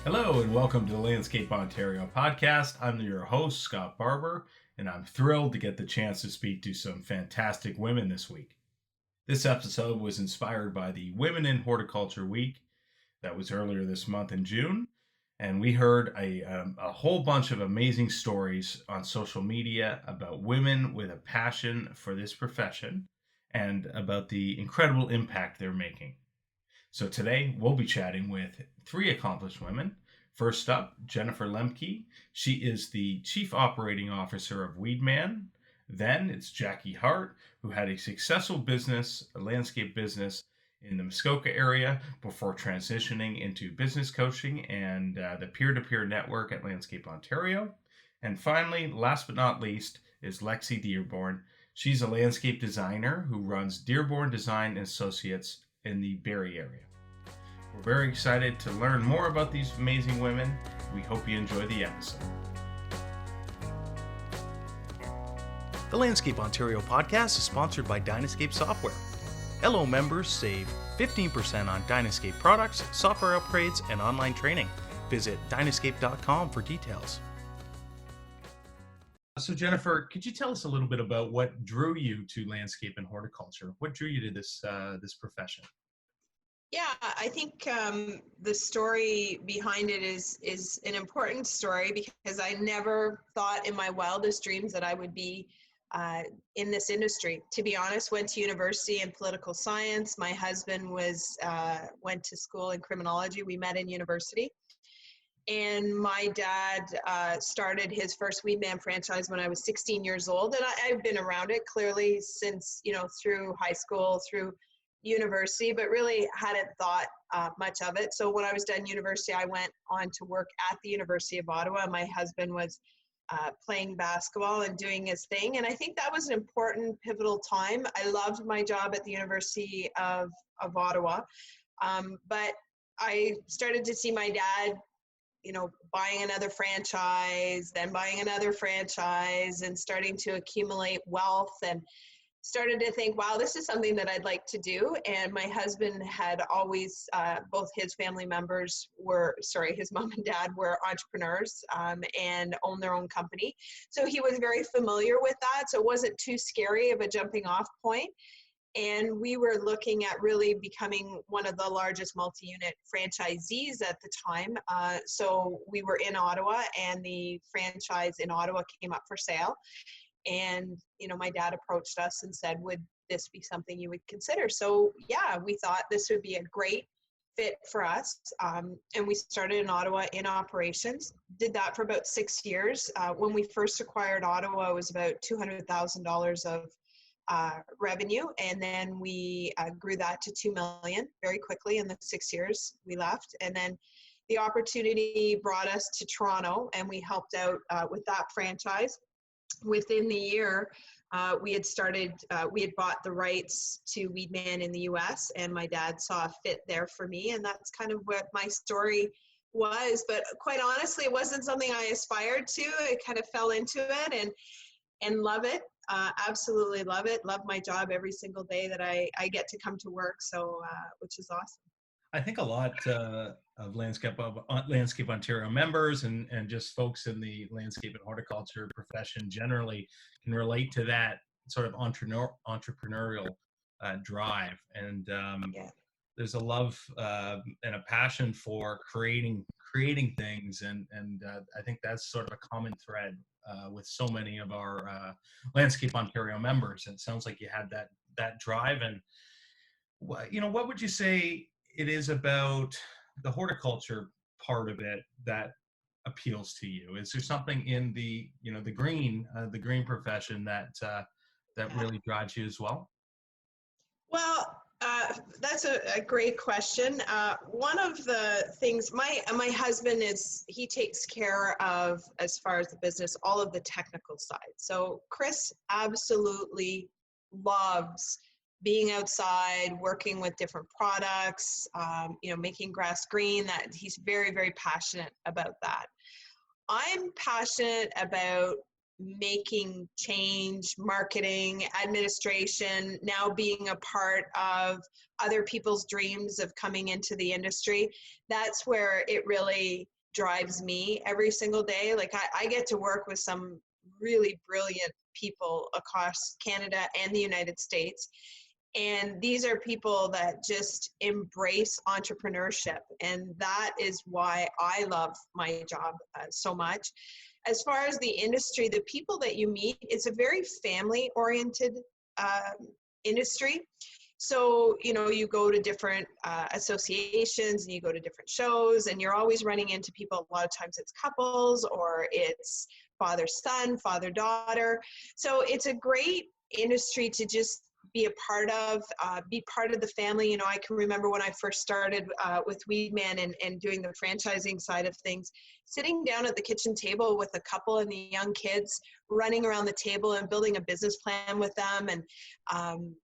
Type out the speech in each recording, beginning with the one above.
Hello and welcome to the Landscape Ontario podcast. I'm your host, Scott Barber, and I'm thrilled to get the chance to speak to some fantastic women this week. This episode was inspired by the Women in Horticulture Week that was earlier this month in June, and we heard a whole bunch of amazing stories on social media about women with a passion for this profession and about the incredible impact they're making. So today we'll be chatting with three accomplished women. First up, Jennifer Lemcke. She is the Chief Operating Officer of Weed Man. Then it's Jacki Hart, who had a successful business, a landscape business in the Muskoka area before transitioning into business coaching and the peer-to-peer network at Landscape Ontario. And finally, last but not least, is Lexi Dearborn. She's a landscape designer who runs Dearborn Design Associates in the Barrie area. We're very excited to learn more about these amazing women. We hope you enjoy the episode. The Landscape Ontario podcast is sponsored by Dynascape Software. Hello members, save 15% on Dynascape products, software upgrades, and online training. Visit dynascape.com for details. So Jennifer, could you tell us a little bit about what drew you to landscape and horticulture? What drew you to this profession? Yeah, I think the story behind it is an important story because I never thought in my wildest dreams that I would be in this industry. To be honest, went to university in political science. My husband went to school in criminology. We met in university. And my dad started his first Weed Man franchise when I was 16 years old. And I've been around it clearly since, through high school, through university, but really hadn't thought much of it. So when I was done university, I went on to work at the University of Ottawa. My husband was playing basketball and doing his thing. And I think that was an important, pivotal time. I loved my job at the University of Ottawa. But I started to see my dad buying another franchise, then buying another franchise, and starting to accumulate wealth, and started to think, wow, this is something that I'd like to do. And my husband had always, both his family members his mom and dad were entrepreneurs and owned their own company. So he was very familiar with that. So it wasn't too scary of a jumping off point. And we were looking at really becoming one of the largest multi-unit franchisees at the time. So we were in Ottawa, and the franchise in Ottawa came up for sale. And, my dad approached us and said, would this be something you would consider? So yeah, we thought this would be a great fit for us. And we started in Ottawa in operations, did that for about 6 years. When we first acquired Ottawa, it was about $200,000 of revenue, and then we grew that to 2 million very quickly in the 6 years we left. And then the opportunity brought us to Toronto, and we helped out with that franchise. Within the year, we had bought the rights to Weed Man in the US, and my dad saw a fit there for me, and that's kind of what my story was. But quite honestly, it wasn't something I aspired to. I kind of fell into it and love it. Absolutely love it. Love my job every single day that I get to come to work. So, which is awesome. I think a lot of Landscape Ontario members and just folks in the landscape and horticulture profession generally can relate to that sort of entrepreneurial drive. And there's a love and a passion for creating things, and I think that's sort of a common thread with so many of our Landscape Ontario members. And it sounds like you had that drive. And what would you say it is about the horticulture part of it that appeals to you? Is there something in the green profession that really drives you as well? Well, that's a great question. One of the things, my husband he takes care of, as far as the business, all of the technical side. So Chris absolutely loves being outside, working with different products, making grass green. That he's very, very passionate about that. I'm passionate about making change, marketing, administration, now being a part of other people's dreams of coming into the industry. That's where it really drives me every single day. Like I get to work with some really brilliant people across Canada and the United States. And these are people that just embrace entrepreneurship. And that is why I love my job so much. As far as the industry, the people that you meet, it's a very family oriented industry. So, you know, you go to different associations and you go to different shows, and you're always running into people. A lot of times it's couples, or it's father-son, father-daughter. So it's a great industry to just be part of the family. You know, I can remember when I first started with Weed Man and doing the franchising side of things, sitting down at the kitchen table with a couple and the young kids, running around the table and building a business plan with them, and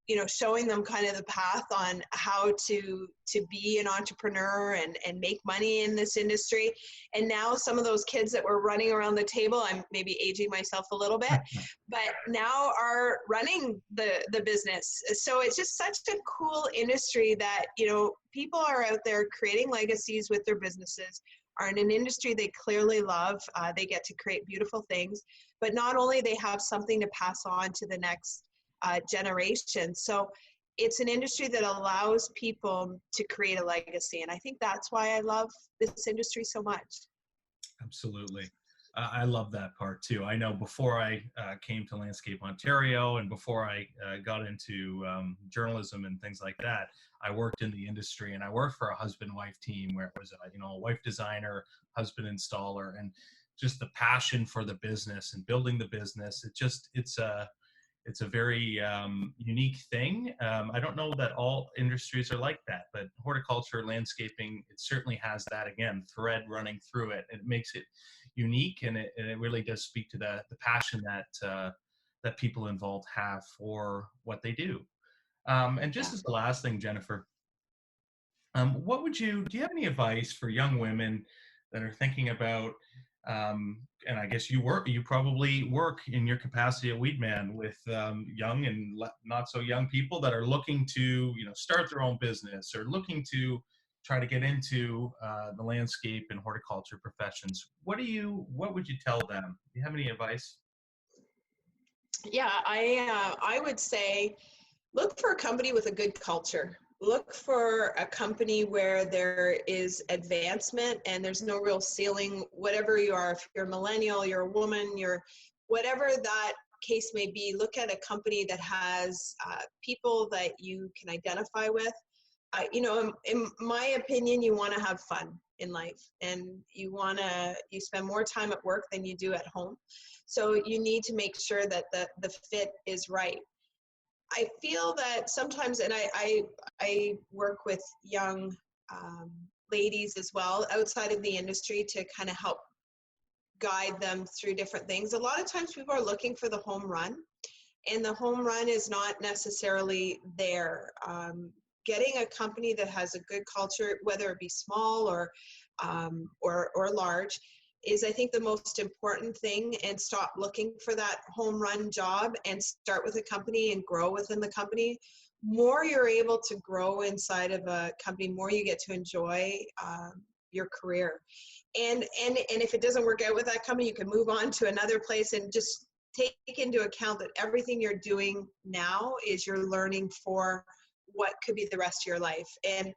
you know, showing them kind of the path on how to be an entrepreneur and make money in this industry. And now some of those kids that were running around the table, I'm maybe aging myself a little bit, but now are running the business. So it's just such a cool industry that, you know, people are out there creating legacies with their businesses, are in an industry they clearly love. They get to create beautiful things, but not only they have something to pass on to the next generation. So it's an industry that allows people to create a legacy. And I think that's why I love this industry so much. Absolutely. I love that part too. I know before I came to Landscape Ontario and before I got into journalism and things like that, I worked in the industry, and I worked for a husband-wife team where it was a wife designer, husband installer, and just the passion for the business and building the business. It's a very unique thing. I don't know that all industries are like that, but horticulture, landscaping, it certainly has that, again, thread running through it. It makes it unique, and it really does speak to the passion that people involved have for what they do. And just as the last thing, Jennifer, do you have any advice for young women that are thinking about, and I guess you probably work in your capacity at Weed Man with young and not so young people that are looking to, start their own business or looking to try to get into the landscape and horticulture professions. What would you tell them? Do you have any advice? Yeah, I would say look for a company with a good culture. Look for a company where there is advancement and there's no real ceiling, whatever you are. If you're a millennial, you're a woman, you're whatever that case may be, look at a company that has people that you can identify with. In my opinion, you want to have fun in life, and you spend more time at work than you do at home. So you need to make sure that the fit is right. I feel that sometimes, and I work with young ladies as well outside of the industry to kind of help guide them through different things. A lot of times people are looking for the home run, and the home run is not necessarily there. Getting a company that has a good culture, whether it be small or large, is I think the most important thing. And stop looking for that home run job and start with a company and grow within the company. More you're able to grow inside of a company, more you get to enjoy your career. And if it doesn't work out with that company, you can move on to another place, and just take into account that everything you're doing now is you're learning for what could be the rest of your life. And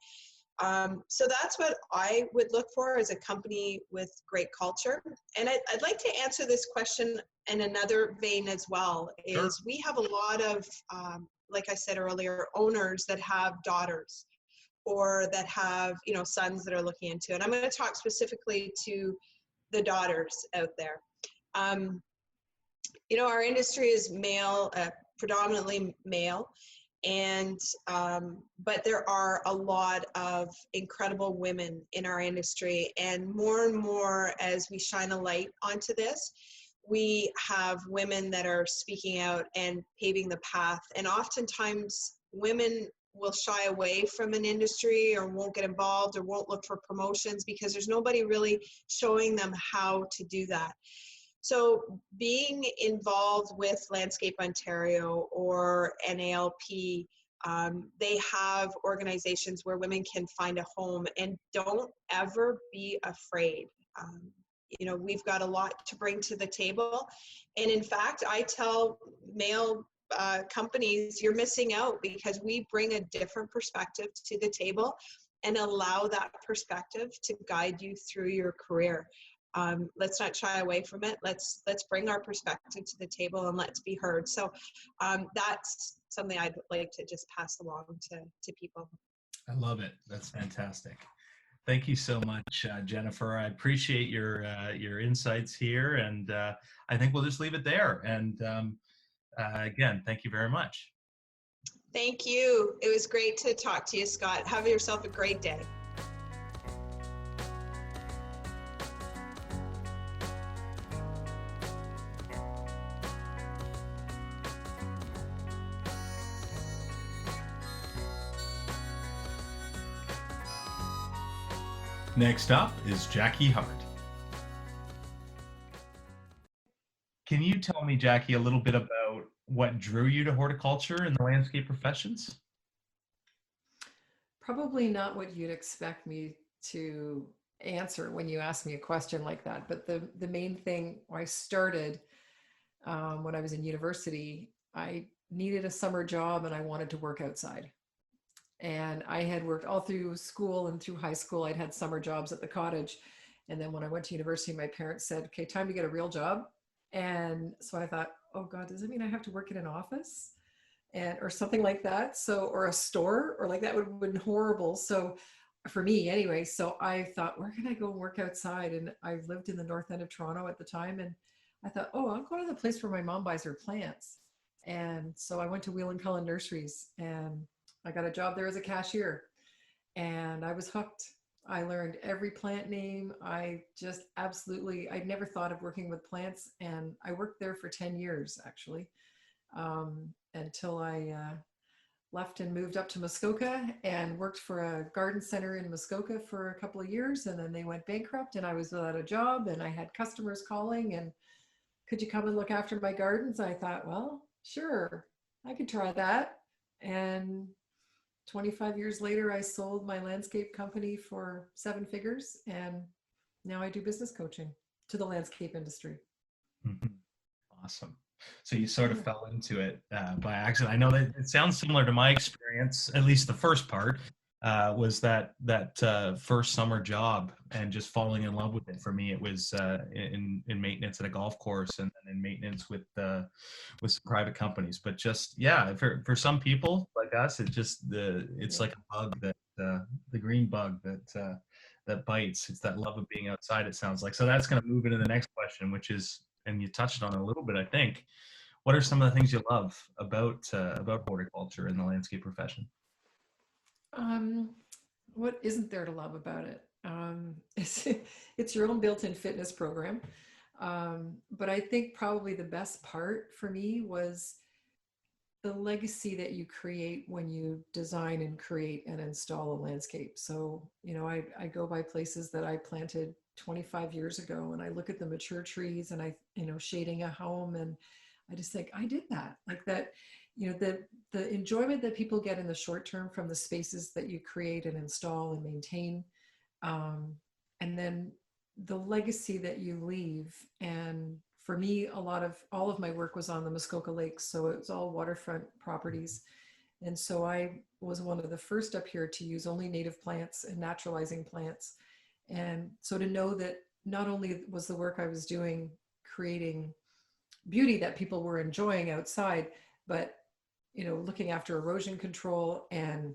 so that's what I would look for, as a company with great culture. And I'd like to answer this question in another vein as well. Sure. Is we have a lot of, like I said earlier, owners that have daughters or that have, sons that are looking into it. And I'm going to talk specifically to the daughters out there. Our industry is male, predominantly male. And but there are a lot of incredible women in our industry, and more as we shine a light onto this, we have women that are speaking out and paving the path. And oftentimes women will shy away from an industry or won't get involved or won't look for promotions because there's nobody really showing them how to do that. So being involved with Landscape Ontario or NALP, they have organizations where women can find a home, and don't ever be afraid. we've got a lot to bring to the table. And in fact, I tell male companies, you're missing out, because we bring a different perspective to the table and allow that perspective to guide you through your career. Let's not shy away from it. Let's bring our perspective to the table and let's be heard. So that's something I'd like to just pass along to people. I love it. That's fantastic. Thank you so much, Jennifer. I appreciate your insights here, and I think we'll just leave it there. And again, thank you very much. Thank you. It was great to talk to you, Scott. Have yourself a great day. Next up is Jacki Hart. Can you tell me, Jacki, a little bit about what drew you to horticulture and the landscape professions? Probably not what you'd expect me to answer when you ask me a question like that. But the main thing, I started when I was in university, I needed a summer job and I wanted to work outside. And I had worked all through school and through high school. I'd had summer jobs at the cottage. And then when I went to university, my parents said, okay, time to get a real job. And so I thought, oh God, does that mean I have to work in an office? Or something like that. So, or a store, or like that would have been horrible. So for me anyway, so I thought, where can I go and work outside? And I lived in the north end of Toronto at the time. And I thought, oh, I'll go to the place where my mom buys her plants. And so I went to Wheel and Cullen Nurseries and I got a job there as a cashier and I was hooked. I learned every plant name. I never thought of working with plants. And I worked there for 10 years, actually. Until I left and moved up to Muskoka and worked for a garden center in Muskoka for a couple of years. And then they went bankrupt and I was without a job and I had customers calling and could you come and look after my gardens? I thought, well, sure, I could try that. And 25 years later, I sold my landscape company for 7 figures. And now I do business coaching to the landscape industry. Mm-hmm. Awesome. So you sort of fell into it by accident. I know that it sounds similar to my experience, at least the first part, was that first summer job and just falling in love with it. For me, it was in maintenance at a golf course and then in maintenance with some private companies. But just, yeah, for some people like us, it's like a bug that the green bug that bites. It's that love of being outside, it sounds like. So that's going to move into the next question, which is, and you touched on it a little bit, I think. What are some of the things you love about horticulture and the landscape profession? What isn't there to love about it? It's your own built-in fitness program. But I think probably the best part for me was the legacy that you create when you design and create and install a landscape. So, I go by places that I planted 25 years ago and I look at the mature trees and shading a home and I just think I did that. Like that, the enjoyment that people get in the short term from the spaces that you create and install and maintain. And then the legacy that you leave. And for me, all of my work was on the Muskoka Lakes. So it was all waterfront properties. And so I was one of the first up here to use only native plants and naturalizing plants. And so to know that not only was the work I was doing creating beauty that people were enjoying outside, but looking after erosion control and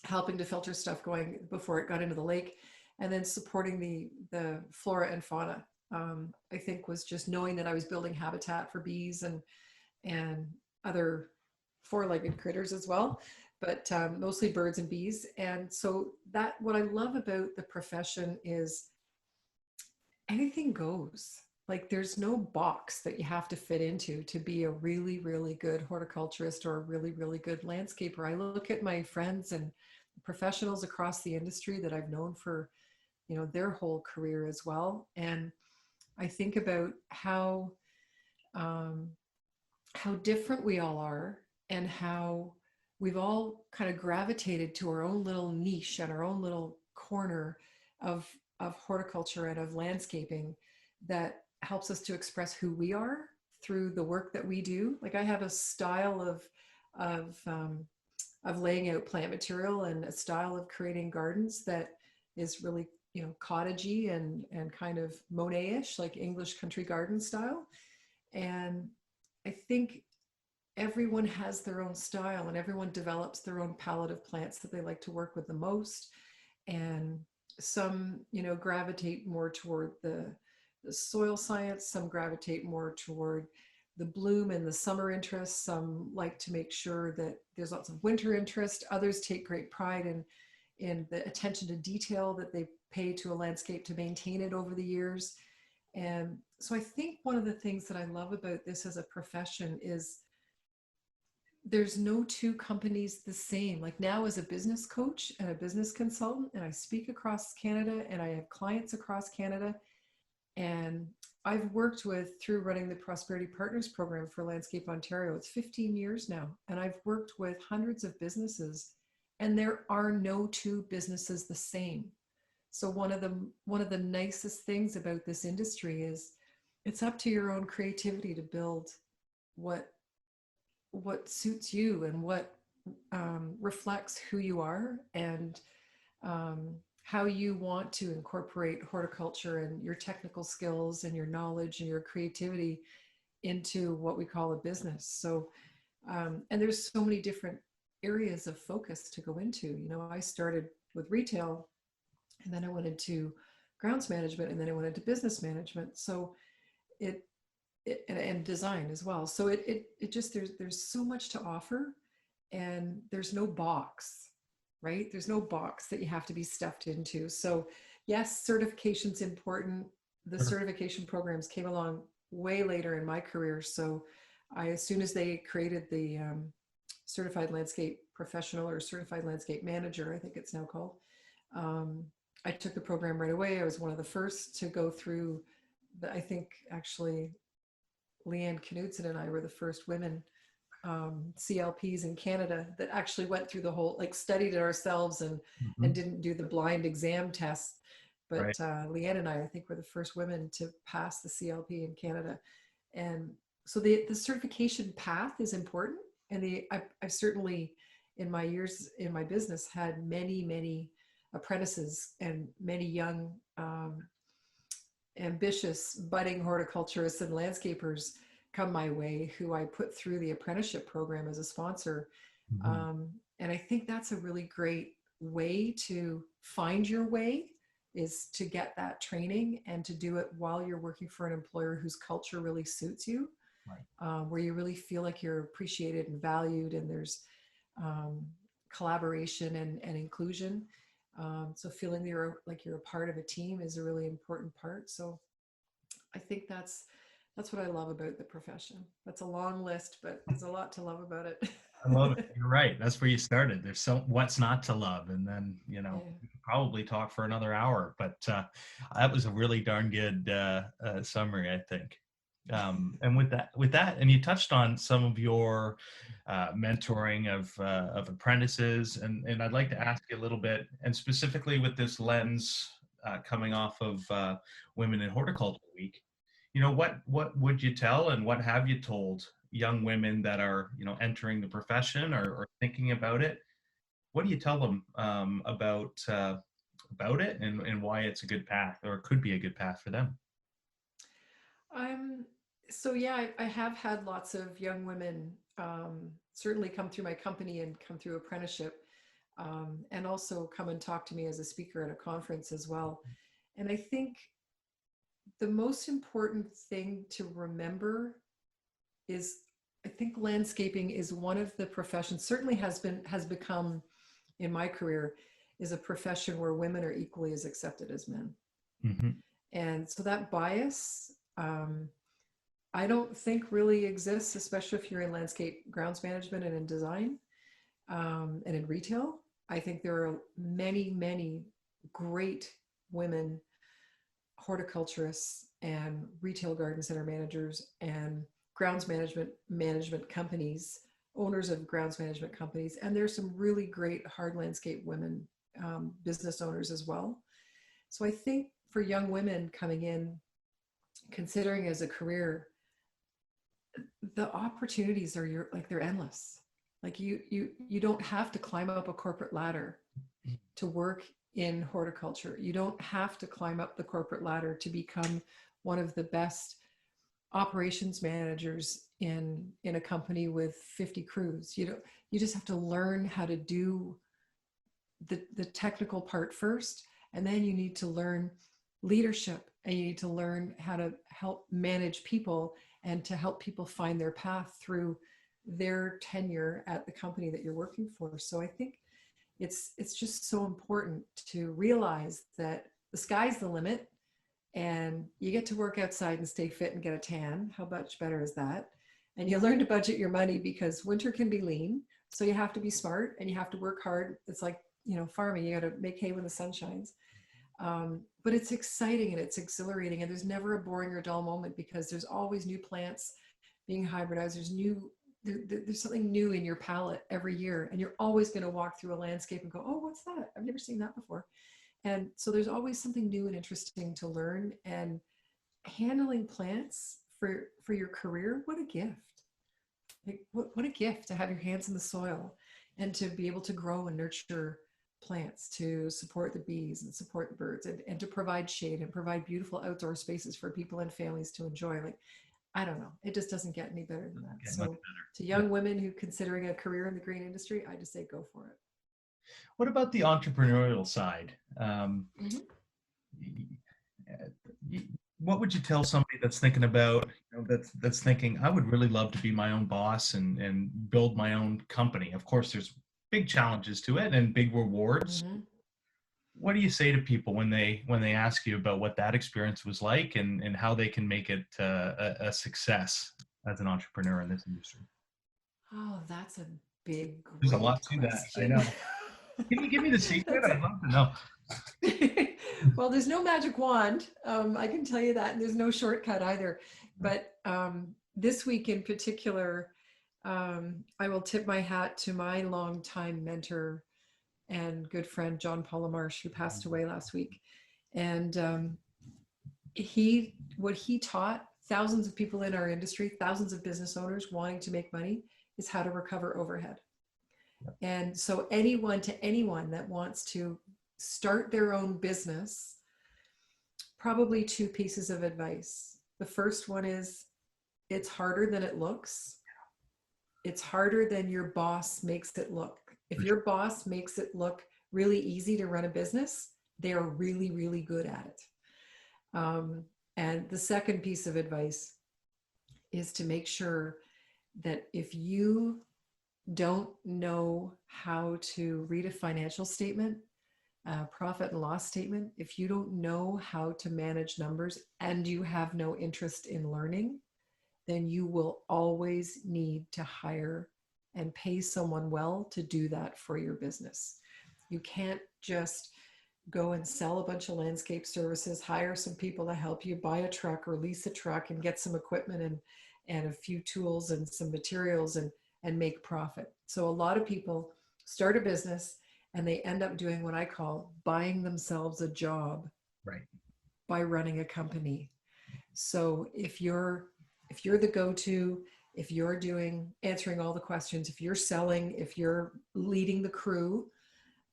helping to filter stuff going before it got into the lake, and then supporting the flora and fauna, I think was just knowing that I was building habitat for bees and other four-legged critters as well, but mostly birds and bees. And so that what I love about the profession is anything goes. Like there's no box that you have to fit into to be a really, really good horticulturist or a really, really good landscaper. I look at my friends and professionals across the industry that I've known for, their whole career as well. And I think about how different we all are and how we've all kind of gravitated to our own little niche and our own little corner of of horticulture and of landscaping that helps us to express who we are through the work that we do. Like I have a style of laying out plant material and a style of creating gardens that is really, cottagey and kind of Monet-ish, like English country garden style. And I think everyone has their own style and everyone develops their own palette of plants that they like to work with the most. And some, gravitate more toward the soil science, some gravitate more toward the bloom and the summer interest. Some like to make sure that there's lots of winter interest. Others take great pride in the attention to detail that they pay to a landscape to maintain it over the years. And so I think one of the things that I love about this as a profession is there's no two companies the same. Like now as a business coach and a business consultant, and I speak across Canada and I have clients across Canada, and I've worked through running the Prosperity Partners program for Landscape Ontario. It's 15 years now. And I've worked with hundreds of businesses, and there are no two businesses the same. So one of the nicest things about this industry is it's up to your own creativity to build what suits you and what reflects who you are, and how you want to incorporate horticulture and your technical skills and your knowledge and your creativity into what we call a business. So, and there's so many different areas of focus to go into. I started with retail, and then I went into grounds management, and then I went into business management. So and design as well. So it just, there's so much to offer, and there's no box, right? There's no box that you have to be stuffed into. So yes, certification's important. The certification programs came along way later in my career. So as soon as they created the certified landscape professional or certified landscape manager, I think it's now called, I took the program right away. I was one of the first to go through I think actually Leanne Knudsen and I were the first women CLPs in Canada that actually went through the whole, like studied it ourselves and didn't do the blind exam test. But Right. Leanne and I think, were the first women to pass the CLP in Canada. And so the certification path is important. And I've certainly, in my years in my business, had many apprentices and many young, ambitious budding horticulturists and landscapers come my way who I put through the apprenticeship program as a sponsor. And I think that's a really great way to find your way, is to get that training and to do it while you're working for an employer whose culture really suits you, right. Where you really feel like you're appreciated and valued, and there's collaboration and inclusion. So feeling like you're a part of a team is a really important part. So I think that's what I love about the profession. That's a long list, but there's a lot to love about it. I love it. You're right. That's where you started. There's so what's not to love, and then we could probably talk for another hour. But that was a really darn good summary, I think. And with that, and you touched on some of your mentoring of apprentices, and I'd like to ask you a little bit, and specifically with this lens coming off of Women in Horticulture Week. What would you tell, and what have you told young women that are entering the profession or thinking about it? What do you tell them about it, and why it's a good path, or could be a good path for them? So yeah, I have had lots of young women certainly come through my company and come through apprenticeship, and also come and talk to me as a speaker at a conference as well. And I think the most important thing to remember is, I think landscaping is one of the professions, certainly has become in my career, is a profession where women are equally as accepted as men. And so that bias, I don't think really exists, especially if you're in landscape grounds management and in design, and in retail. I think there are many great women horticulturists and retail garden center managers and grounds management companies, owners of grounds management companies. And there's some really great hard landscape women business owners as well. So I think for young women coming in, considering as a career, the opportunities are they're endless. Like you don't have to climb up a corporate ladder to work in horticulture. You don't have to climb up the corporate ladder to become one of the best operations managers in a company with 50 crews. You just have to learn how to do the technical part first, and then you need to learn leadership, and you need to learn how to help manage people and to help people find their path through their tenure at the company that you're working for. So I think it's just so important to realize that the sky's the limit, and you get to work outside and stay fit and get a tan. How much better is that? And you learn to budget your money, because winter can be lean. So you have to be smart and you have to work hard. It's like, farming, you got to make hay when the sun shines. But it's exciting and it's exhilarating, and there's never a boring or dull moment, because there's always new plants being hybridized. There's something new in your palette every year, and you're always going to walk through a landscape and go, oh, what's that? I've never seen that before. And so there's always something new and interesting to learn. And handling plants for your career, what a gift. Like, what a gift to have your hands in the soil and to be able to grow and nurture plants, to support the bees and support the birds, and to provide shade and provide beautiful outdoor spaces for people and families to enjoy. Like, I don't know, it just doesn't get any better than that. So to young women who considering a career in the green industry, I just say go for it. What about the entrepreneurial side? What would you tell somebody that's thinking about, that's thinking, I would really love to be my own boss and build my own company? Of course, there's big challenges to it and big rewards. What do you say to people when they ask you about what that experience was like and how they can make it a success as an entrepreneur in this industry? Oh, that's a big, there's a lot to that. I know. Can you give me the secret? I'd love to know. Well, there's no magic wand. I can tell you that. And there's no shortcut either. But this week in particular, I will tip my hat to my longtime mentor and good friend, John Paul Marsh, who passed away last week. And what he taught thousands of people in our industry, thousands of business owners wanting to make money, is how to recover overhead. And so anyone that wants to start their own business, probably two pieces of advice. The first one is, it's harder than it looks. It's harder than your boss makes it look. If your boss makes it look really easy to run a business, they are really, really good at it. And the second piece of advice is to make sure that if you don't know how to read a financial statement, profit and loss statement, if you don't know how to manage numbers and you have no interest in learning, then you will always need to hire and pay someone well to do that for your business. You can't just go and sell a bunch of landscape services, hire some people to help you, buy a truck or lease a truck and get some equipment and a few tools and some materials and make profit. So a lot of people start a business and they end up doing what I call buying themselves a job, right, by running a company. So if you're the go-to, if you're answering all the questions, if you're selling, if you're leading the crew,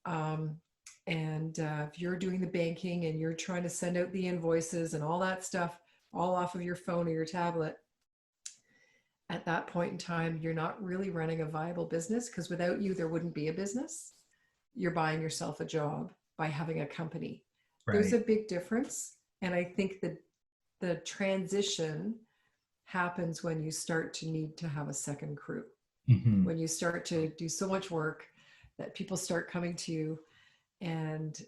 and if you're doing the banking and you're trying to send out the invoices and all that stuff all off of your phone or your tablet, at that point in time, you're not really running a viable business, because without you, there wouldn't be a business. You're buying yourself a job by having a company. Right. There's a big difference. And I think that the transition happens when you start to need to have a second crew. Mm-hmm. When you start to do so much work that people start coming to you and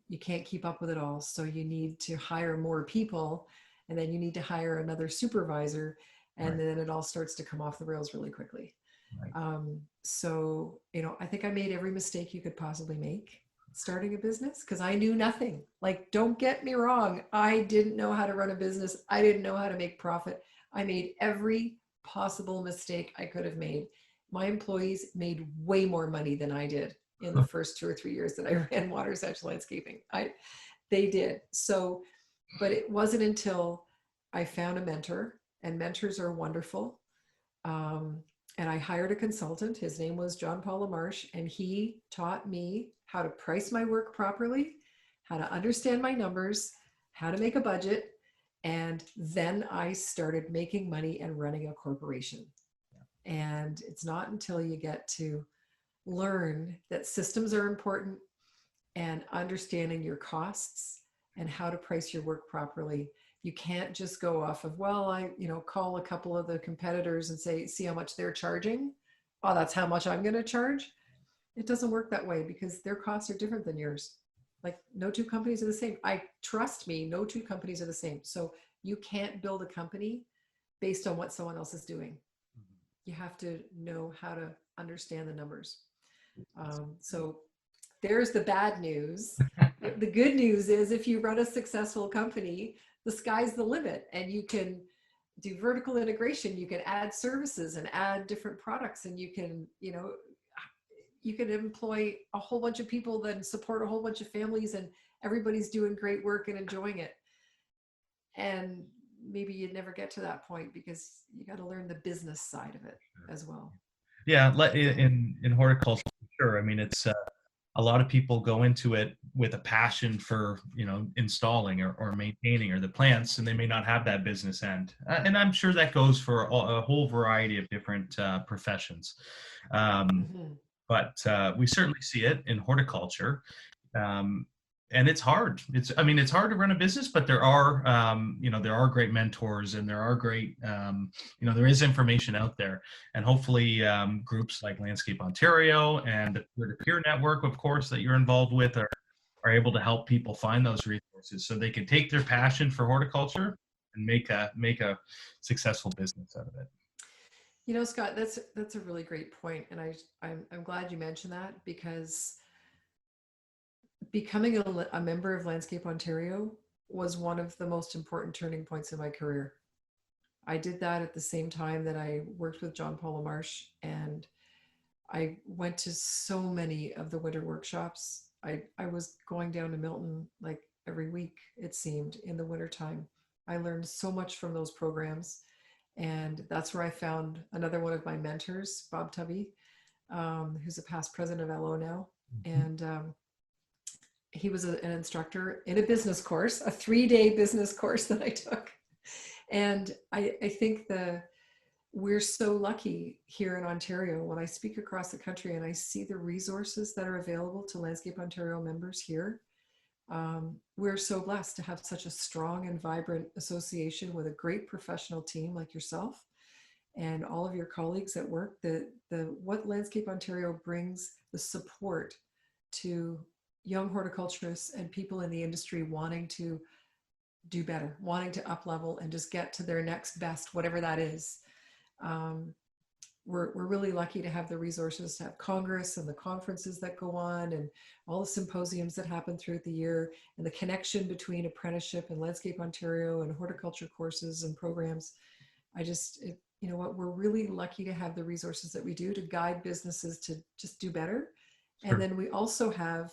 you can't keep up with it all. So you need to hire more people, and then you need to hire another supervisor. And right. Then it all starts to come off the rails really quickly. Right. So, I think I made every mistake you could possibly make starting a business, because I knew nothing. Like, don't get me wrong. I didn't know how to run a business. I didn't know how to make profit. I made every possible mistake I could have made. My employees made way more money than I did in the first 2 or 3 years that I ran Water Edge Landscaping. They did. So, but it wasn't until I found a mentor, and mentors are wonderful. And I hired a consultant. His name was John Paul LaMarche, and he taught me how to price my work properly, how to understand my numbers, how to make a budget. And then I started making money and running a corporation. And it's not until you get to learn that systems are important and understanding your costs and how to price your work properly. You can't just go off of, well, I, call a couple of the competitors and say, see how much they're charging. Oh, that's how much I'm going to charge. It doesn't work that way because their costs are different than yours. Like no two companies are the same. Trust me, no two companies are the same. So you can't build a company based on what someone else is doing. You have to know how to understand the numbers. So there's the bad news. The good news is if you run a successful company, the sky's the limit, and you can do vertical integration. You can add services and add different products, and you can employ a whole bunch of people, then support a whole bunch of families, and everybody's doing great work and enjoying it. And maybe you'd never get to that point because you got to learn the business side of it as well. Yeah, in horticulture, sure. I mean, it's a lot of people go into it with a passion for, installing or maintaining or the plants, and they may not have that business end. And I'm sure that goes for a whole variety of different professions. But we certainly see it in horticulture. And it's hard. It's hard to run a business, but there are, there are great mentors, and there are great, there is information out there, and hopefully groups like Landscape Ontario and the peer-to-peer network, of course, that you're involved with are able to help people find those resources so they can take their passion for horticulture and make a successful business out of it. Scott, that's a really great point, and I'm glad you mentioned that, because becoming a member of Landscape Ontario was one of the most important turning points in my career. I did that at the same time that I worked with John Paul LaMarche, and I went to so many of the winter workshops. I was going down to Milton like every week, it seemed, in the wintertime. I learned so much from those programs, and that's where I found another one of my mentors, Bob Tubby, who's a past president of LO now. And he was an instructor in a business course, a 3-day business course that I took. And I think we're so lucky here in Ontario. When I speak across the country and I see the resources that are available to Landscape Ontario members here, we're so blessed to have such a strong and vibrant association with a great professional team like yourself and all of your colleagues at work. What Landscape Ontario brings, the support to young horticulturists and people in the industry wanting to do better, wanting to up level and just get to their next best, whatever that is. We're really lucky to have the resources to have Congress and the conferences that go on and all the symposiums that happen throughout the year, and the connection between apprenticeship and Landscape Ontario and horticulture courses and programs. We're really lucky to have the resources that we do to guide businesses to just do better. Sure. And then we also have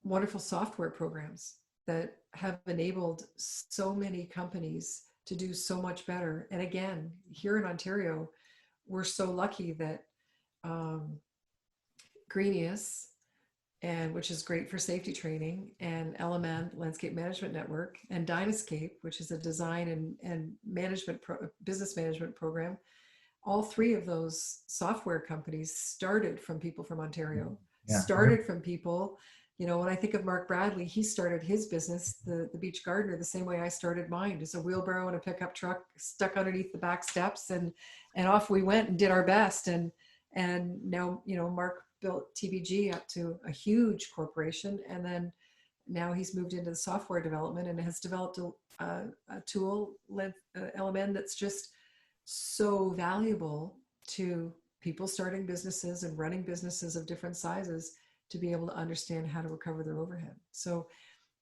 wonderful software programs that have enabled so many companies to do so much better. And again, here in Ontario, we're so lucky that Greenius, which is great for safety training, and LMN, Landscape Management Network, and Dynascape, which is a design and management business management program, all three of those software companies started from people from Ontario. Yeah. Started from people, when I think of Mark Bradley, he started his business, the Beach Gardener, the same way I started mine, just a wheelbarrow and a pickup truck stuck underneath the back steps, and off we went and did our best. And now, Mark built TBG up to a huge corporation, and then now he's moved into the software development and has developed a tool, LMN, that's just so valuable to people starting businesses and running businesses of different sizes to be able to understand how to recover their overhead. So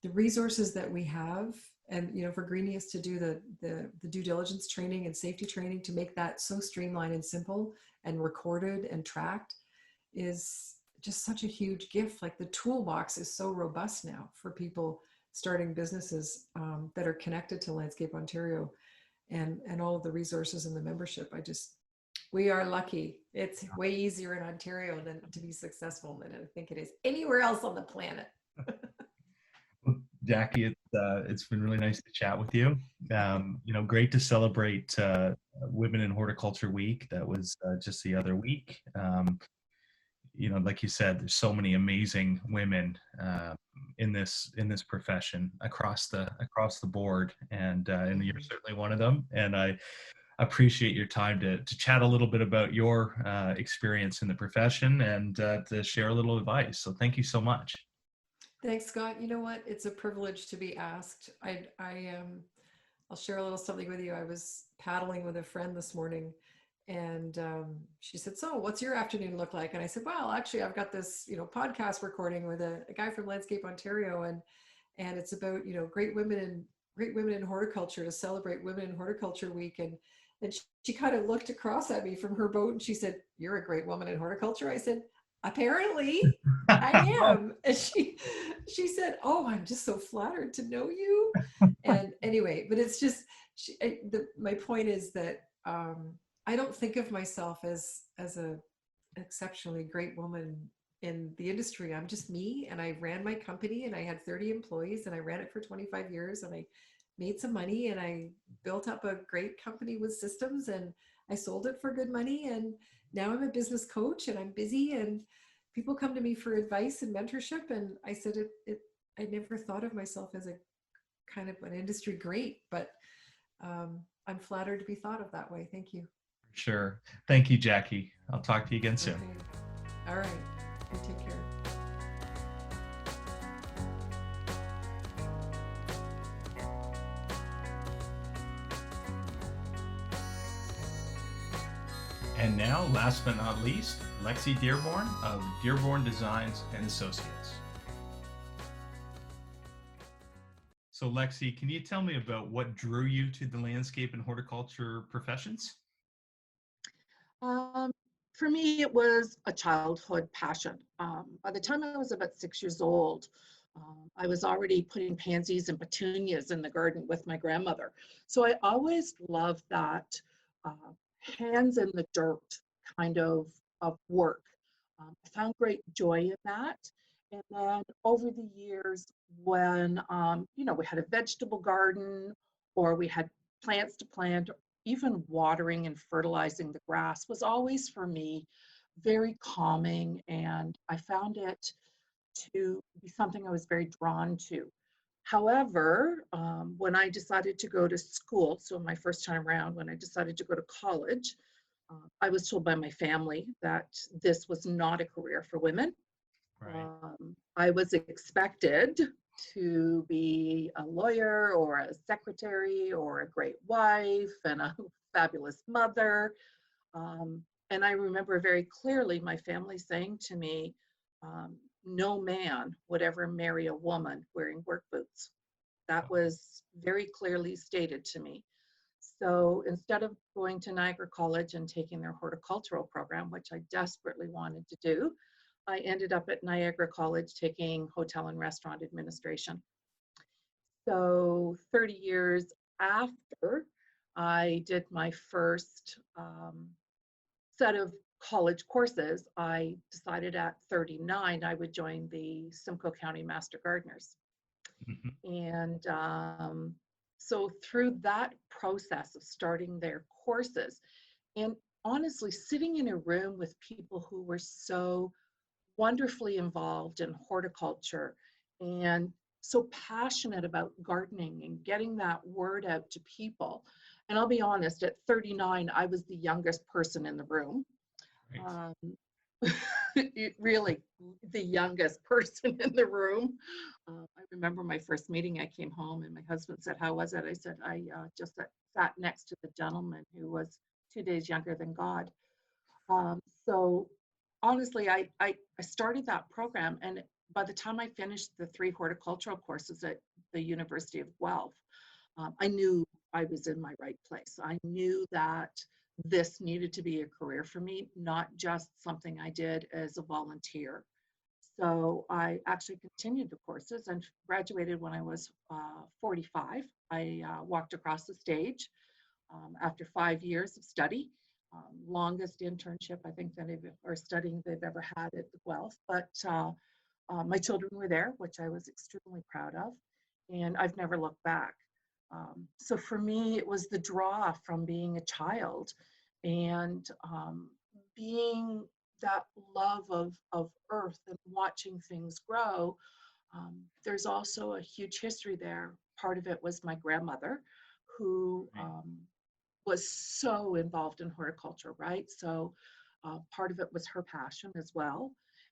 the resources that we have, and for Greenius to do the due diligence training and safety training, to make that so streamlined and simple and recorded and tracked, is just such a huge gift. Like the toolbox is so robust now for people starting businesses that are connected to Landscape Ontario, and all of the resources in the membership. We are lucky. It's way easier in Ontario than to be successful than I think it is anywhere else on the planet. Jacki, it's been really nice to chat with you. Great to celebrate Women in Horticulture Week. That was just the other week. Like you said, there's so many amazing women in this profession across the board, and you're certainly one of them. And I appreciate your time to chat a little bit about your experience in the profession and to share a little advice. So thank you so much. Thanks, Scott. You know what? It's a privilege to be asked. I'll share a little something with you. I was paddling with a friend this morning, and she said, "So, what's your afternoon look like?" And I said, "Well, actually, I've got this, podcast recording with a guy from Landscape Ontario, and it's about great women in horticulture, to celebrate Women in Horticulture Week." And she kind of looked across at me from her boat, and she said, "You're a great woman in horticulture." I said, "Apparently I am." And she said, "Oh, I'm just so flattered to know you." And anyway, but it's just, my point is that I don't think of myself as a exceptionally great woman in the industry. I'm just me, and I ran my company, and I had 30 employees, and I ran it for 25 years, and I made some money, and I built up a great company with systems, and I sold it for good money, and now I'm a business coach, and I'm busy, and people come to me for advice and mentorship. And I said, I never thought of myself as a kind of an industry great, but I'm flattered to be thought of that way. Thank you. Sure. Thank you, Jacki. I'll talk to you again soon. Okay. All right. You take care. And now, last but not least, Lexi Dearborn of Dearborn Designs and Associates. So Lexi, can you tell me about what drew you to the landscape and horticulture professions? For me, it was a childhood passion. By the time I was about 6 years old, I was already putting pansies and petunias in the garden with my grandmother. So I always loved that hands in the dirt kind of work. I found great joy in that. And then over the years, when we had a vegetable garden, or we had plants to plant, even watering and fertilizing the grass was always, for me, very calming, and I found it to be something I was very drawn to. However, when I decided to go to school, so my first time around, when I decided to go to college, I was told by my family that this was not a career for women. Right. I was expected to be a lawyer or a secretary or a great wife and a fabulous mother. And I remember very clearly my family saying to me, no man would ever marry a woman wearing work boots. That was very clearly stated to me. So instead of going to Niagara College and taking their horticultural program, which I desperately wanted to do, I ended up at Niagara College taking hotel and restaurant administration. So 30 years after I did my first set of college courses, I decided at 39 I would join the Simcoe County Master Gardeners. And so through that process of starting their courses, and honestly sitting in a room with people who were so wonderfully involved in horticulture and so passionate about gardening and getting that word out to people. And I'll be honest, at 39, I was the youngest person in the room. Right. Really the youngest person in the room. I remember my first meeting, I came home and my husband said, "How was it?" I said, I just sat next to the gentleman who was 2 days younger than God. So honestly, I started that program, and by the time I finished the 3 horticultural courses at the University of Guelph, I knew I was in my right place. I knew that this needed to be a career for me, not just something I did as a volunteer. So I actually continued the courses and graduated when I was 45. I walked across the stage after 5 years of study, longest internship I think that or studying they've ever had at Guelph. But my children were there, which I was extremely proud of, and I've never looked back. So for me, it was the draw from being a child and being that love of earth and watching things grow. There's also a huge history there. Part of it was my grandmother, who was so involved in horticulture, right? So part of it was her passion as well.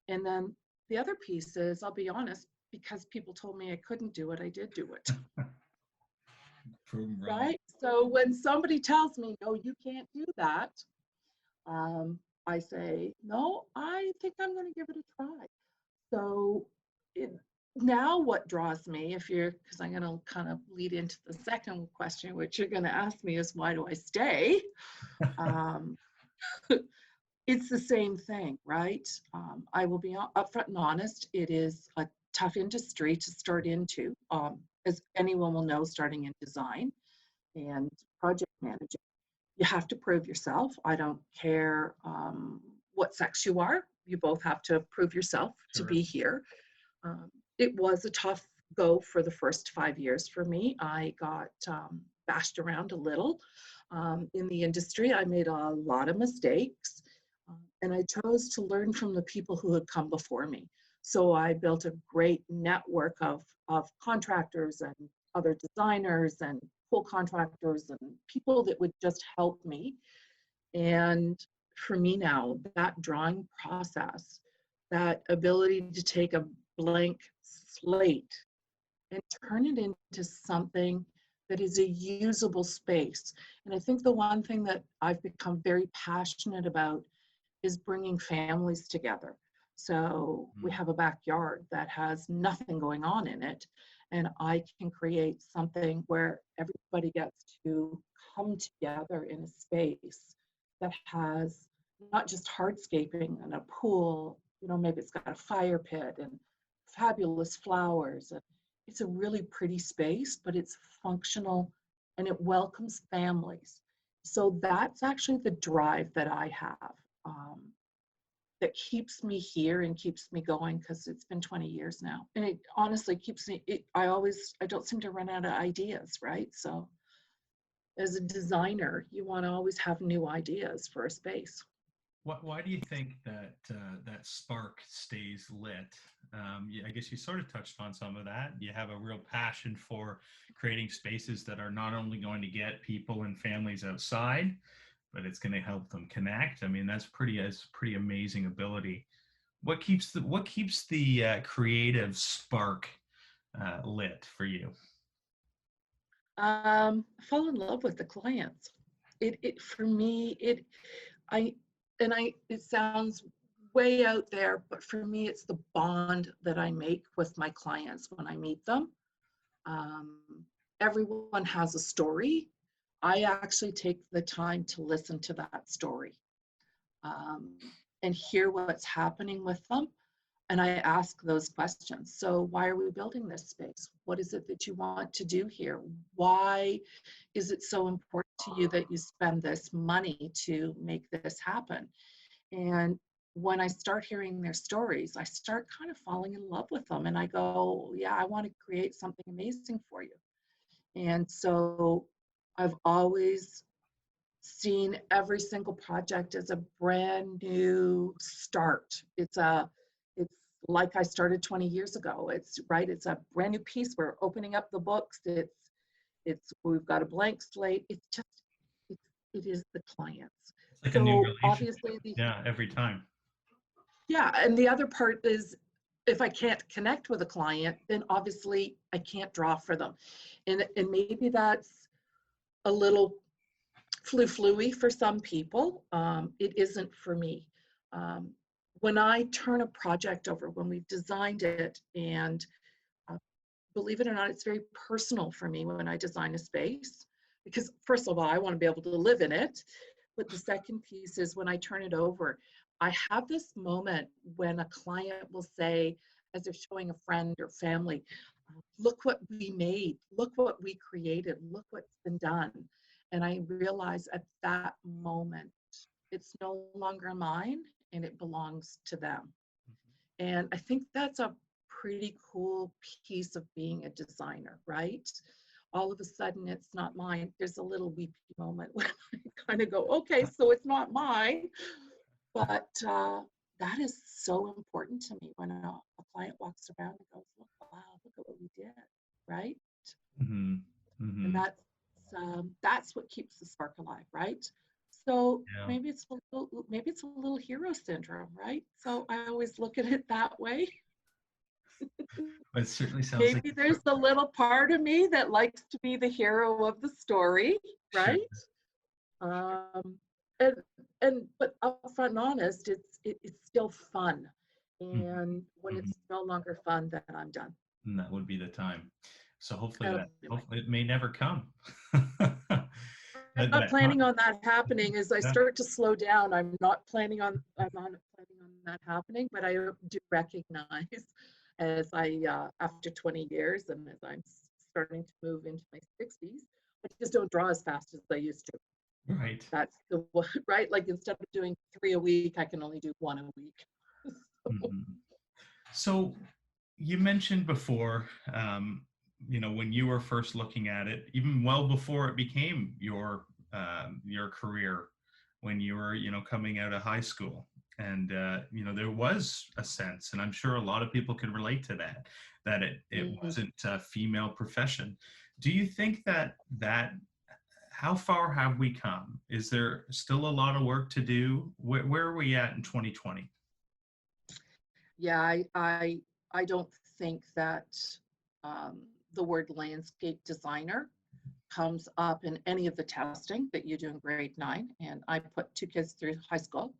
And then the other piece is, I'll be honest, because people told me I couldn't do it, I did do it. Right? So when somebody tells me, no, you can't do that, I say, no, I think I'm going to give it a try. So now what draws me, because I'm going to kind of lead into the second question, which you're going to ask me is, why do I stay? It's the same thing, right? I will be upfront and honest. It is a tough industry to start into, as anyone will know, starting in design and project managing. You have to prove yourself. I don't care what sex you are. You both have to prove yourself to be here. It was a tough go for the first 5 years for me. I got bashed around a little in the industry. I made a lot of mistakes, and I chose to learn from the people who had come before me. So I built a great network of contractors and other designers and pool contractors and people that would just help me. And for me now, that drawing process, that ability to take a blank slate and turn it into something that is a usable space. And I think the one thing that I've become very passionate about is bringing families together. So we have a backyard that has nothing going on in it, and I can create something where everybody gets to come together in a space that has not just hardscaping and a pool, maybe it's got a fire pit and fabulous flowers. And it's a really pretty space, but it's functional and it welcomes families. So that's actually the drive that I have. That keeps me here and keeps me going, because it's been 20 years now. And it honestly keeps me, I don't seem to run out of ideas, right? So as a designer, you want to always have new ideas for a space. Why do you think that that spark stays lit? I guess you sort of touched on some of that. You have a real passion for creating spaces that are not only going to get people and families outside, but it's going to help them connect. I mean, that's pretty amazing ability. What keeps the creative spark lit for you? Fall in love with the clients. It for me, it sounds way out there, but for me, it's the bond that I make with my clients when I meet them. Everyone has a story. I actually take the time to listen to that story and hear what's happening with them. And I ask those questions. So why are we building this space? What is it that you want to do here? Why is it so important to you that you spend this money to make this happen? And when I start hearing their stories, I start kind of falling in love with them. And I go, yeah, I want to create something amazing for you. And so I've always seen every single project as a brand new start. It's like I started 20 years ago. It's a brand new piece. We're opening up the books. We've got a blank slate. It is the clients. It's like a new relationship. Obviously, every time. Yeah, and the other part is, if I can't connect with a client, then obviously I can't draw for them. And maybe that's a little flu-flu-y for some people. It isn't for me. When I turn a project over, when we've designed it, and believe it or not, it's very personal for me when I design a space, because first of all, I want to be able to live in it. But the second piece is when I turn it over, I have this moment when a client will say, as they're showing a friend or family, look what we made, look what we created, look what's been done. And I realize at that moment, it's no longer mine and it belongs to them. And I think that's a pretty cool piece of being a designer, right? All of a sudden it's not mine. There's a little weepy moment when I kind of go, okay, so it's not mine. But that is so important to me when a client walks around and goes, look, wow, look at what we did, right? Mm-hmm. Mm-hmm. And that's what keeps the spark alive, right? So Yeah. maybe it's a little hero syndrome, right? So I always look at it that way. But it certainly sounds Maybe like there's a little part of me that likes to be the hero of the story, right? Sure. But upfront and honest, it's still fun. And when it's no longer fun, then I'm done. And that would be the time. So hopefully Hopefully it may never come. I'm not planning on that happening. As I start to slow down, I'm not planning on that happening, but I do recognize as I after 20 years and as I'm starting to move into my 60s, I just don't draw as fast as I used to. Right. That's the one, right? Like instead of doing 3 a week, I can only do 1 a week. So you mentioned before, when you were first looking at it, even well before it became your career, when you were, coming out of high school, and there was a sense, and I'm sure a lot of people could relate to that it wasn't a female profession. Do you think that how far have we come? Is there still a lot of work to do? Where are we at in 2020? Yeah, I don't think that the word landscape designer comes up in any of the testing that you do in grade 9. And I put 2 kids through high school.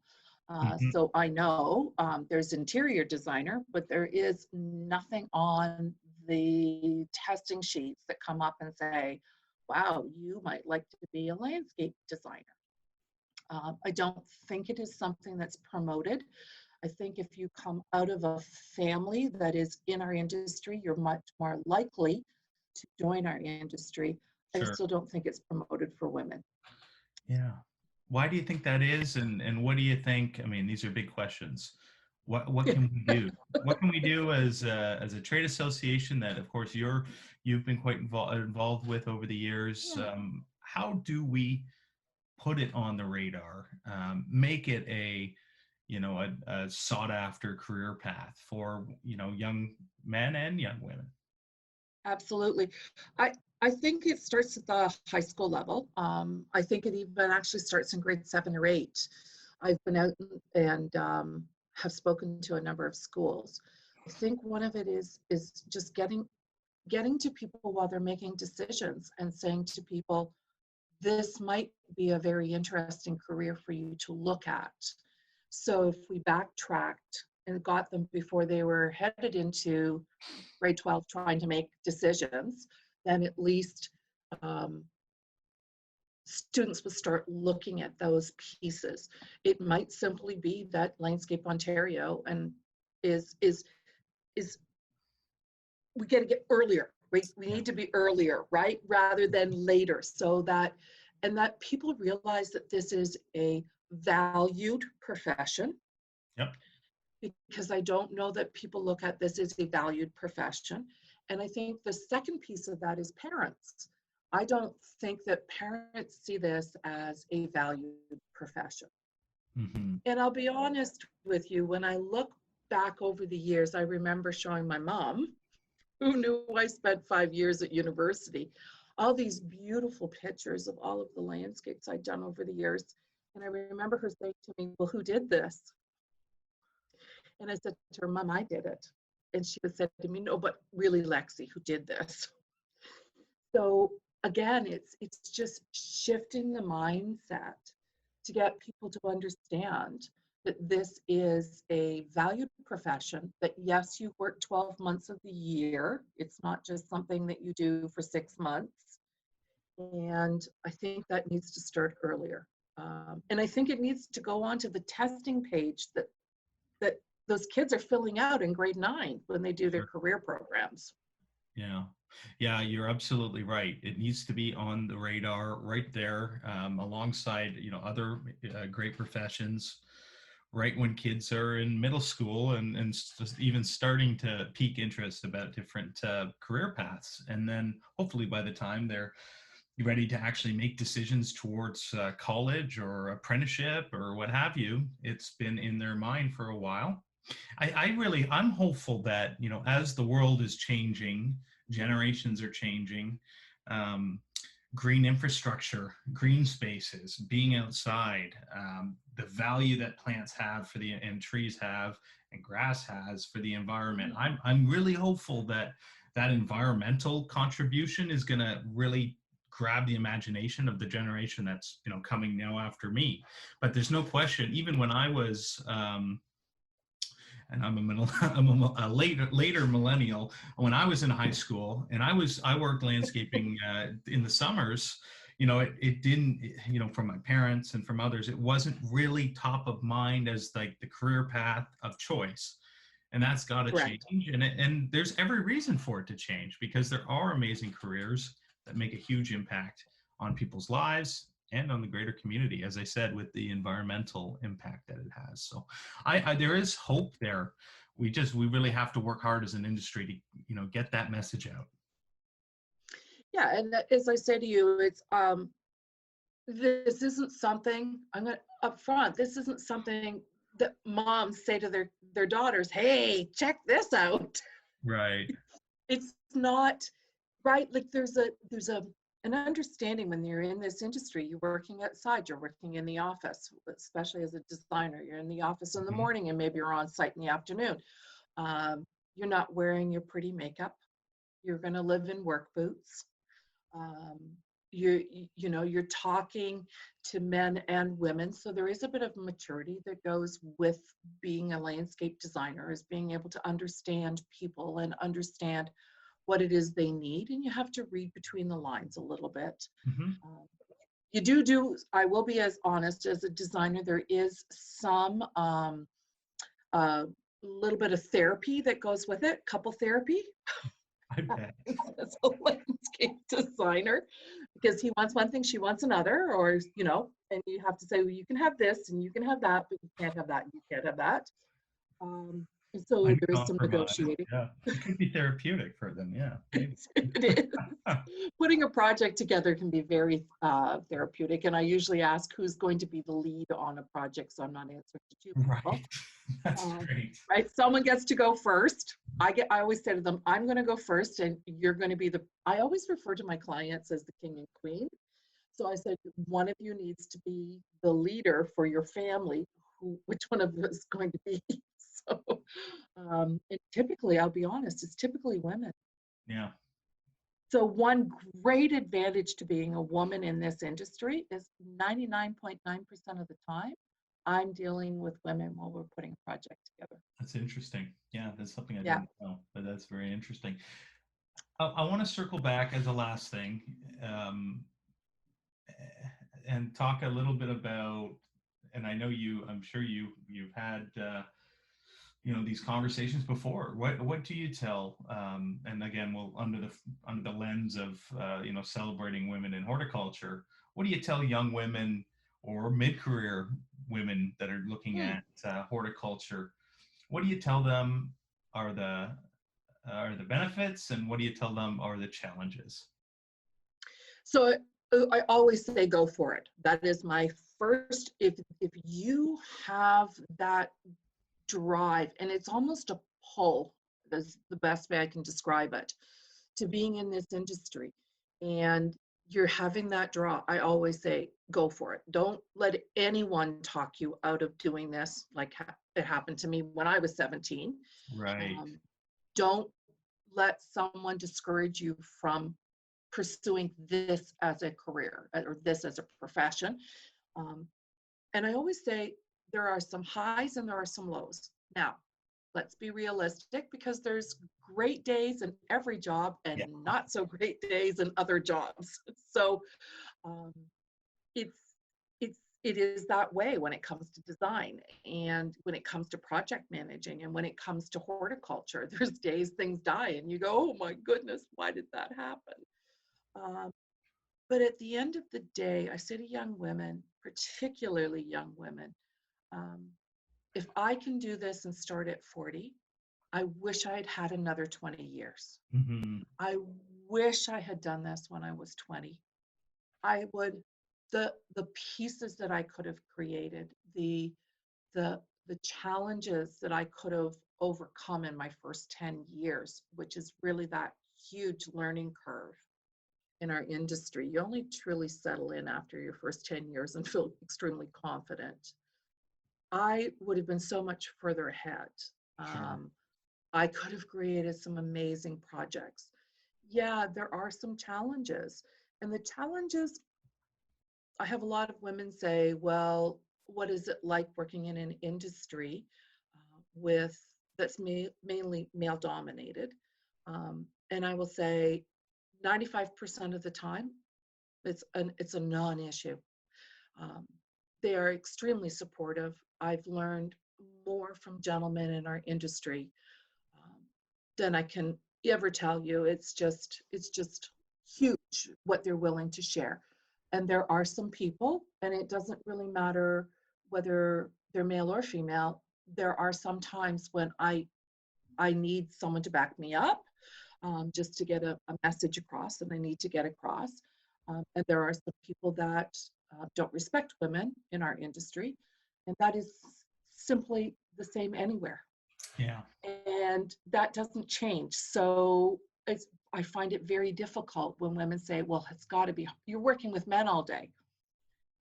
So I know there's interior designer, but there is nothing on the testing sheets that come up and say, wow, you might like to be a landscape designer. I don't think it is something that's promoted. I think if you come out of a family that is in our industry, you're much more likely to join our industry. Sure. I still don't think it's promoted for women. Yeah. Why do you think that is? And what do you think? I mean, these are big questions. What can we do? What can we do as a trade association that, of course, you've been quite involved with over the years? Yeah. How do we put it on the radar? Make it a sought after career path for young men and young women. Absolutely. I think it starts at the high school level. I think it even actually starts in grade 7 or 8. I've been out and have spoken to a number of schools. I think one of it is just getting to people while they're making decisions and saying to people, this might be a very interesting career for you to look at. So if we backtracked and got them before they were headed into grade 12 trying to make decisions, then at least students would start looking at those pieces. It might simply be that Landscape Ontario and is we got to get earlier. We need to be earlier, right? Rather than later, so that people realize that this is a valued profession. Yep. Because I don't know that people look at this as a valued profession. And I think the second piece of that is parents. I don't think that parents see this as a valued profession. Mm-hmm. And I'll be honest with you, when I look back over the years, I remember showing my mom, who knew I spent 5 years at university, all these beautiful pictures of all of the landscapes I'd done over the years. And I remember her saying to me, well, who did this? And I said to her, Mom, I did it. And she would say to me, no, but really, Lexi, who did this? So again, it's just shifting the mindset to get people to understand that this is a valued profession, that yes, you work 12 months of the year. It's not just something that you do for 6 months. And I think that needs to start earlier. And I think it needs to go onto the testing page that those kids are filling out in grade 9 when they do their career programs. Yeah. Yeah, you're absolutely right. It needs to be on the radar right there, alongside, other great professions, right when kids are in middle school and even starting to pique interest about different career paths. And then hopefully by the time they're ready to actually make decisions towards college or apprenticeship or what have you, it's been in their mind for a while. I'm hopeful that, as the world is changing, generations are changing, um, green infrastructure, green spaces, being outside, the value that plants have and trees have and grass has for the environment. I'm really hopeful that that environmental contribution is going to really grab the imagination of the generation that's, coming now after me. But there's no question, even when I was, and I'm a later millennial. When I was in high school, and I worked landscaping in the summers. It didn't. From my parents and from others, it wasn't really top of mind as like the career path of choice, and that's got to change. And there's every reason for it to change, because there are amazing careers that make a huge impact on people's lives and on the greater community, as I said, with the environmental impact that it has. So there is hope there. We really have to work hard as an industry to, get that message out. Yeah, and as I say to you, it's this isn't something, I'm going to up front, this isn't something that moms say to their daughters, hey, check this out. Right. It's not right. Like there's an understanding when you're in this industry. You're working outside, you're working in the office, especially as a designer. You're in the office in the morning and maybe you're on site in the afternoon. You're not wearing your pretty makeup. You're going to live in work boots. You're talking to men and women. So there is a bit of maturity that goes with being a landscape designer, is being able to understand people and understand what it is they need, and you have to read between the lines a little bit. I will be as honest, as a designer, there is some little bit of therapy that goes with it, couple therapy. I bet. As a landscape designer, because he wants one thing, she wants another, or and you have to say, well, you can have this and you can have that, but you can't have that and you can't have that. And so there's some negotiating. Yeah, it could be therapeutic for them. Yeah, it is. Putting a project together can be very therapeutic, and I usually ask who's going to be the lead on a project, so I'm not answering to two people. Right. That's great. Right, someone gets to go first. I always say to them, I'm going to go first, and you're going to be I always refer to my clients as the king and queen. So I said, one of you needs to be the leader for your family. Which one of us is going to be? So, and typically, I'll be honest, it's typically women. Yeah. So one great advantage to being a woman in this industry is 99.9% of the time, I'm dealing with women while we're putting a project together. That's interesting. Yeah, that's something I didn't know, but that's very interesting. I want to circle back as a last thing, and talk a little bit about, and I know I'm sure you've had these conversations before. What do you tell, and again, under the lens of celebrating women in horticulture, what do you tell young women or mid-career women that are looking at horticulture? What do you tell them are the benefits, and what do you tell them are the challenges? So I always say go for it. That is my first. If you have that drive, and it's almost a pull, that's the best way I can describe it, to being in this industry, and you're having that draw, I always say go for it. Don't let anyone talk you out of doing this, like it happened to me when I was 17. Right. Don't let someone discourage you from pursuing this as a career or this as a profession. And I always say there are some highs and there are some lows. Now, let's be realistic, because there's great days in every job and not so great days in other jobs. So it's it is that way when it comes to design and when it comes to project managing and when it comes to horticulture. There's days things die and you go, oh my goodness, why did that happen? But at the end of the day, I say to young women, particularly young women, um, if I can do this and start at 40, I wish I had had another 20 years. Mm-hmm. I wish I had done this when I was 20. I would, the pieces that I could have created, the challenges that I could have overcome in my first 10 years, which is really that huge learning curve in our industry. You only truly settle in after your first 10 years and feel extremely confident. I would have been so much further ahead. Sure. I could have created some amazing projects. Yeah, there are some challenges. And the challenges, I have a lot of women say, well, what is it like working in an industry with that's mainly male dominated? And I will say 95% of the time, it's a non-issue. They are extremely supportive. I've learned more from gentlemen in our industry than I can ever tell you. It's just huge what they're willing to share. And there are some people, and it doesn't really matter whether they're male or female. There are some times when I need someone to back me up, just to get a message across, and I need to get across. And there are some people that don't respect women in our industry, and that is simply the same anywhere. Yeah. And that doesn't change. So I find it very difficult when women say, well, it's got to be, you're working with men all day.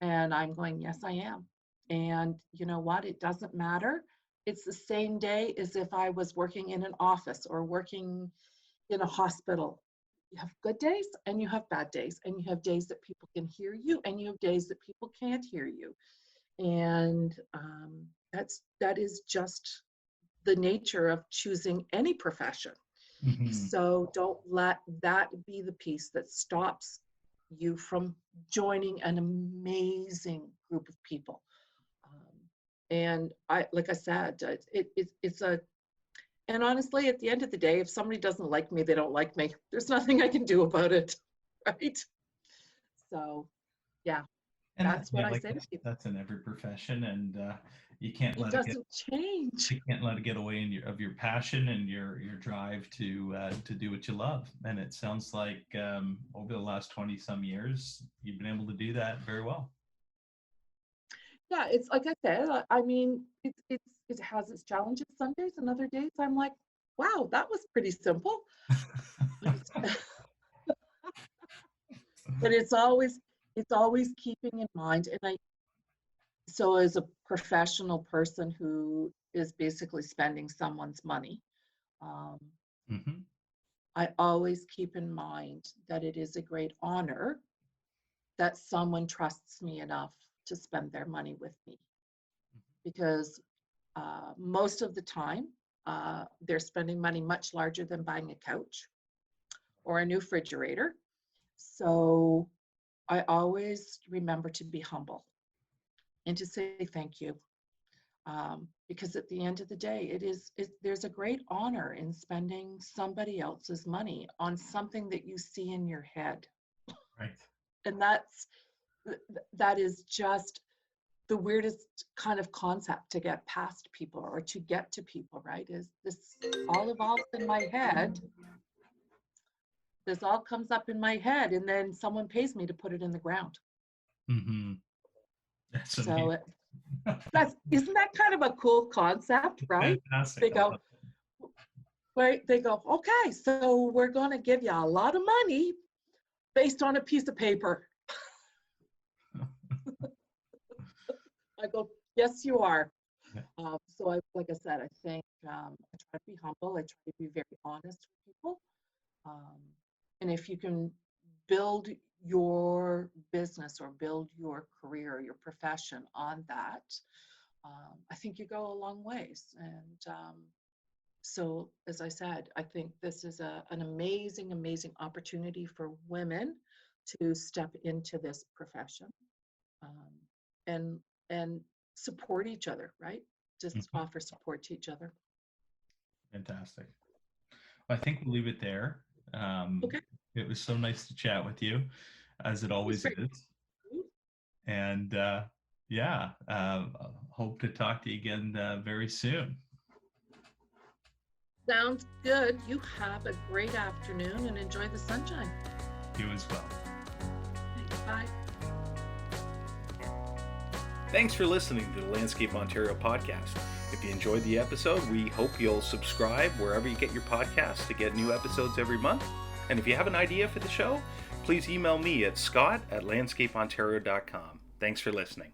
And I'm going, yes, I am. And you know what? It doesn't matter. It's the same day as if I was working in an office or working in a hospital. You have good days and you have bad days, and you have days that people can hear you and you have days that people can't hear you. And that is just the nature of choosing any profession. Mm-hmm. So don't let that be the piece that stops you from joining an amazing group of people. And like I said, it's a, and honestly, at the end of the day, if somebody doesn't like me, they don't like me. There's nothing I can do about it, right? So, yeah, And that's what I like say to people. that's in every profession, and you can't It let it get doesn't change. you can't let it get away of your passion and your drive to do what you love. And it sounds like over the last 20 some years, you've been able to do that very well. Yeah, it's like I said, I mean, it has its challenges some days, and other days I'm like, wow, that was pretty simple. But it's always keeping in mind. And so as a professional person who is basically spending someone's money, Mm-hmm. I always keep in mind that it is a great honor that someone trusts me enough to spend their money with me, because most of the time they're spending money much larger than buying a couch or a new refrigerator. So I always remember to be humble and to say thank you, because at the end of the day, there's a great honor in spending somebody else's money on something that you see in your head. Right. And that is just the weirdest kind of concept to get past people or to get to people, right? Is this all evolves in my head? This all comes up in my head, and then someone pays me to put it in the ground. Mm-hmm. That's So amazing. isn't that kind of a cool concept, right? Fantastic. They go, right? They go, okay, so we're going to give you a lot of money based on a piece of paper. I go, yes, you are. Yeah. So like I said, I think I try to be humble. I try to be very honest with people. And if you can build your business or build your career, your profession on that, I think you go a long ways. And so, as I said, I think this is an amazing, amazing opportunity for women to step into this profession. and support each other, right? Just offer support to each other. Fantastic. Well, I think we'll leave it there. Okay. It was so nice to chat with you, as it always great. is. And hope to talk to you again very soon. Sounds good. You have a great afternoon and enjoy the sunshine. You as well. Bye. Thanks for listening to the Landscape Ontario podcast. If you enjoyed the episode, we hope you'll subscribe wherever you get your podcasts to get new episodes every month. And if you have an idea for the show, please email me at scott@landscapeontario.com. Thanks for listening.